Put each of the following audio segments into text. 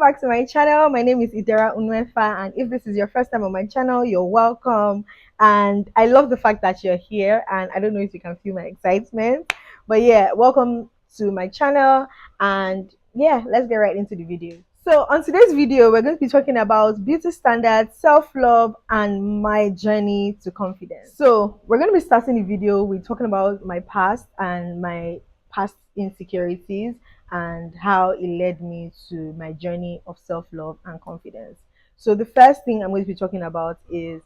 back to my channel. My name is Idera and if this is your first time on my channel, you're welcome. And I love the fact that you're here, and I don't know if you can feel my excitement, but yeah, welcome to my channel. And yeah, let's get right into the video. So on today's video, we're going to be talking about beauty standards, self-love, and my journey to confidence. So we're going to be starting the video with talking about my past and my past insecurities and how it led me to my journey of self-love and confidence. So the first thing I'm going to be talking about is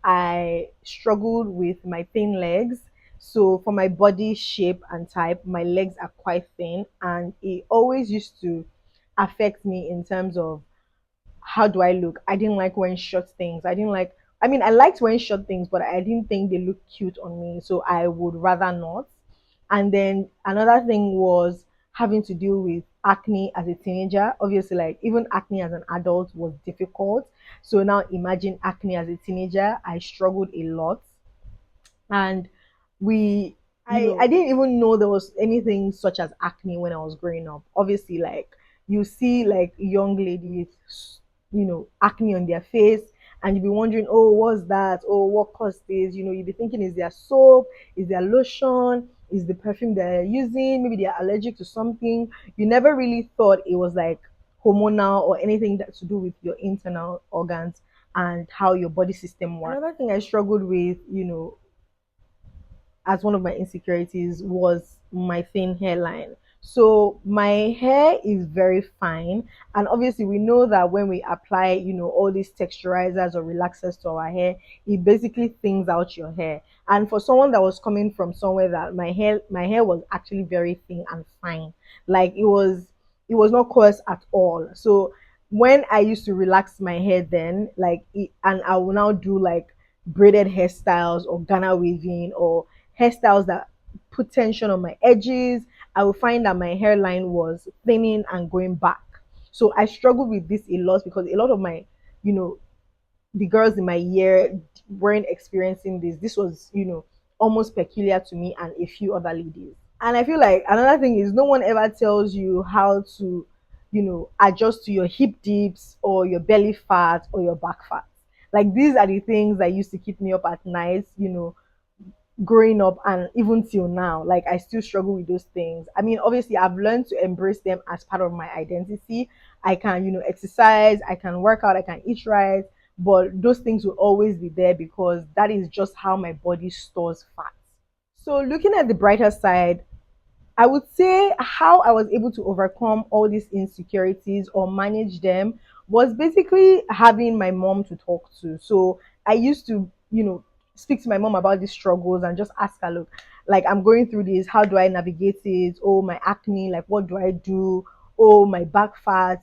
I struggled with my thin legs. So for my body shape and type, my legs are quite thin, and it always used to affect me in terms of how do I look. I didn't like wearing short things. I liked wearing short things, but I didn't think they looked cute on me, so I would rather not. And then another thing was having to deal with acne as a teenager. Obviously, like even acne as an adult was difficult. So now imagine acne as a teenager. I struggled a lot. And we I didn't even know there was anything such as acne when I was growing up. Obviously, like you see like young ladies, acne on their face, and you'll be wondering, oh, what's that? Oh, what caused this? You'll be thinking, is their soap, is their lotion, is the perfume they're using, maybe they're allergic to something. You never really thought it was like hormonal or anything that to do with your internal organs and how your body system works. Another thing I struggled with, as one of my insecurities was my thin hairline. So my hair is very fine, and obviously we know that when we apply, all these texturizers or relaxers to our hair, it basically thins out your hair. And for someone that was coming from somewhere that my hair was actually very thin and fine, like it was not coarse at all. So when I used to relax my hair, then and I will now do like braided hairstyles or Ghana weaving or hairstyles that put tension on my edges, I will find that my hairline was thinning and going back. So I struggled with this a lot because a lot of my, you know, the girls in my year weren't experiencing this. This was, almost peculiar to me and a few other ladies. And I feel like another thing is no one ever tells you how to, adjust to your hip dips or your belly fat or your back fat. Like these are the things that used to keep me up at night, growing up and even till now. Like I still struggle with those things. I mean, obviously I've learned to embrace them as part of my identity. I can, exercise, I can work out, I can eat right, but those things will always be there because that is just how my body stores fat. So looking at the brighter side, I would say how I was able to overcome all these insecurities or manage them was basically having my mom to talk to. So I used to, speak to my mom about these struggles and just ask her, look, like I'm going through this, how do I navigate it? Oh, my acne, like what do I do? Oh, my back fat,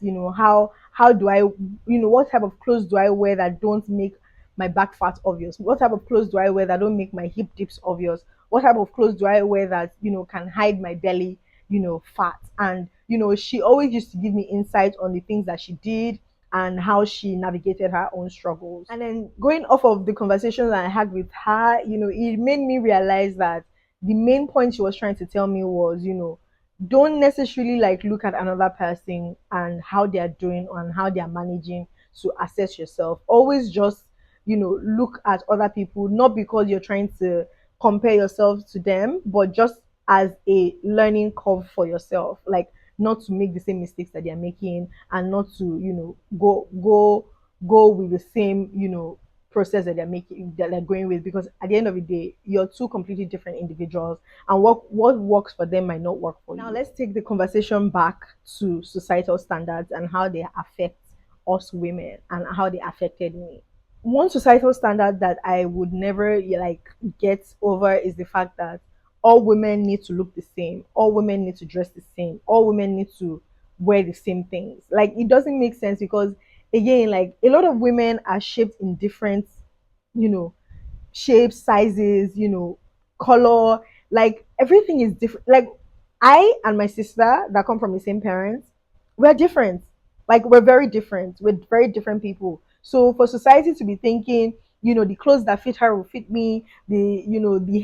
how do I, what type of clothes do I wear that don't make my back fat obvious? What type of clothes do I wear that don't make my hip dips obvious? What type of clothes do I wear that can hide my belly, fat? And she always used to give me insight on the things that she did and how she navigated her own struggles. And then going off of the conversations I had with her, it made me realize that the main point she was trying to tell me was, don't necessarily like look at another person and how they are doing and how they are managing to assess yourself. Always just, look at other people, not because you're trying to compare yourself to them, but just as a learning curve for yourself. Like not to make the same mistakes that they're making and not to, go with the same, process that they're going with, because at the end of the day you're two completely different individuals, and what works for them might not work for you. Now let's take the conversation back to societal standards and how they affect us women and how they affected me. One societal standard that I would never like get over is the fact that all women need to look the same, all women need to dress the same, all women need to wear the same things. Like it doesn't make sense because again, like a lot of women are shaped in different, you know, shapes, sizes, color, like everything is different. Like I and my sister that come from the same parents, we're different. Like we're very different. We're very different people. So for society to be thinking, the clothes that fit her will fit me, the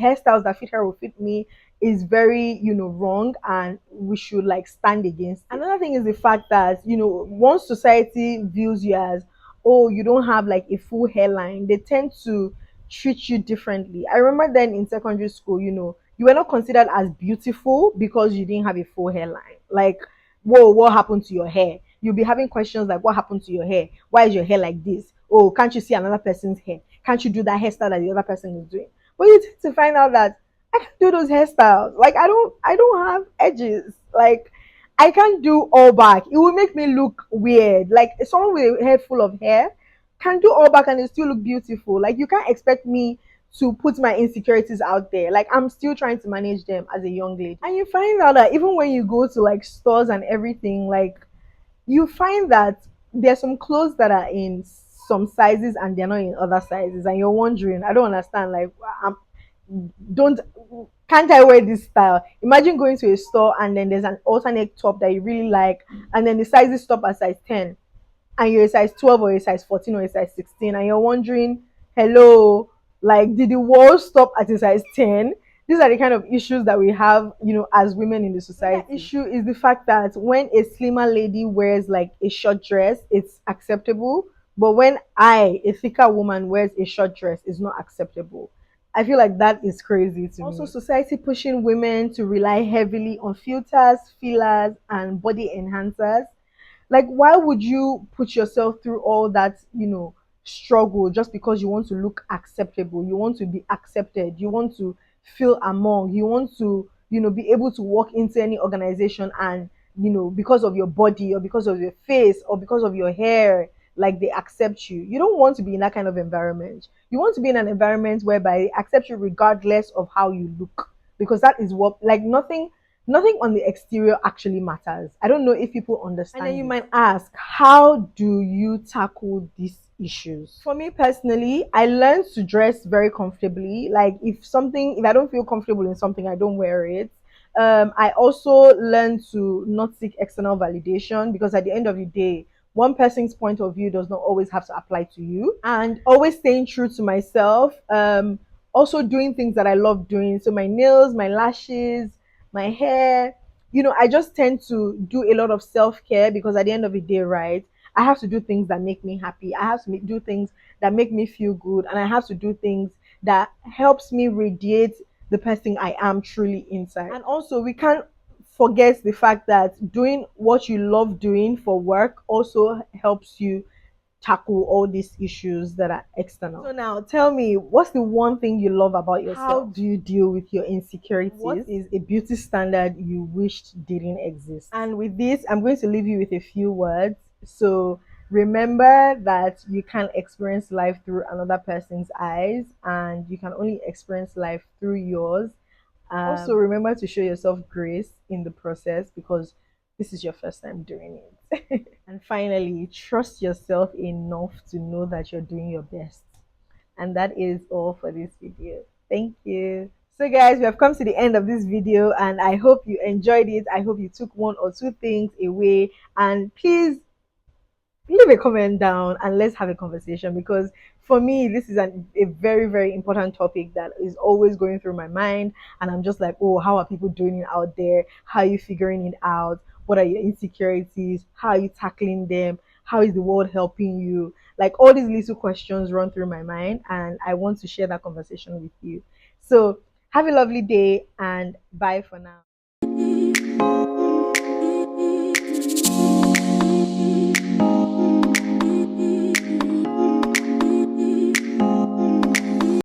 hairstyles that fit her will fit me, is very, wrong, and we should like stand against it. Another thing is the fact that, once society views you as, oh, you don't have like a full hairline, they tend to treat you differently. I remember then in secondary school, you were not considered as beautiful because you didn't have a full hairline. Like, whoa, what happened to your hair? You'll be having questions like, what happened to your hair? Why is your hair like this? Oh, can't you see another person's hair? Can't you do that hairstyle that the other person is doing? But you tend to find out that I can do those hairstyles. Like, I don't have edges. Like, I can't do all back. It will make me look weird. Like, someone with a head full of hair can do all back and it still look beautiful. Like, you can't expect me to put my insecurities out there. Like, I'm still trying to manage them as a young lady. And you find out that even when you go to like stores and everything, like, you find that there's some clothes that are in some sizes and they're not in other sizes, and you're wondering, I don't understand. Like, don't can't I wear this style? Imagine going to a store and then there's an alternate top that you really like, and then the sizes stop at size 10, and you're a size 12 or a size 14 or a size 16, and you're wondering, hello, like, did the world stop at a size 10? These are the kind of issues that we have, as women in the society. The issue is the fact that when a slimmer lady wears like a short dress, it's acceptable. But when a thicker woman, wears a short dress, it's not acceptable. I feel like that is crazy to me. Also, society pushing women to rely heavily on filters, fillers, and body enhancers. Like, why would you put yourself through all that, struggle, just because you want to look acceptable, you want to be accepted, you want to feel among, you want to, be able to walk into any organization and, because of your body or because of your face or because of your hair, like, they accept you. You don't want to be in that kind of environment. You want to be in an environment whereby they accept you regardless of how you look, because that is what, like, nothing on the exterior actually matters. I don't know if people understand. And then you might ask, how do you tackle these issues? For me personally, I learned to dress very comfortably. Like, if I don't feel comfortable in something, I don't wear it. I also learned to not seek external validation, because at the end of the day, one person's point of view does not always have to apply to you. And always staying true to myself. Also doing things that I love doing. So my nails, my lashes, my hair. I just tend to do a lot of self-care, because at the end of the day, right, I have to do things that make me happy. I have to do things that make me feel good, and I have to do things that helps me radiate the person I am truly inside. And also, we can't forget the fact that doing what you love doing for work also helps you tackle all these issues that are external. So now tell me, what's the one thing you love about yourself? How do you deal with your insecurities? What is a beauty standard you wished didn't exist? And with this, I'm going to leave you with a few words. So remember that you can't experience life through another person's eyes, and you can only experience life through yours. Also, remember to show yourself grace in the process, because this is your first time doing it. And finally, trust yourself enough to know that you're doing your best. And that is all for this video. Thank you. So guys, we have come to the end of this video, and I hope you enjoyed it. I hope you took one or two things away, and please leave a comment down and let's have a conversation, because for me this is a very, very important topic that is always going through my mind, and I'm just like, oh, how are people doing it out there? How are you figuring it out? What are your insecurities? How are you tackling them? How is the world helping you? Like, all these little questions run through my mind, and I want to share that conversation with you. So have a lovely day, and bye for now.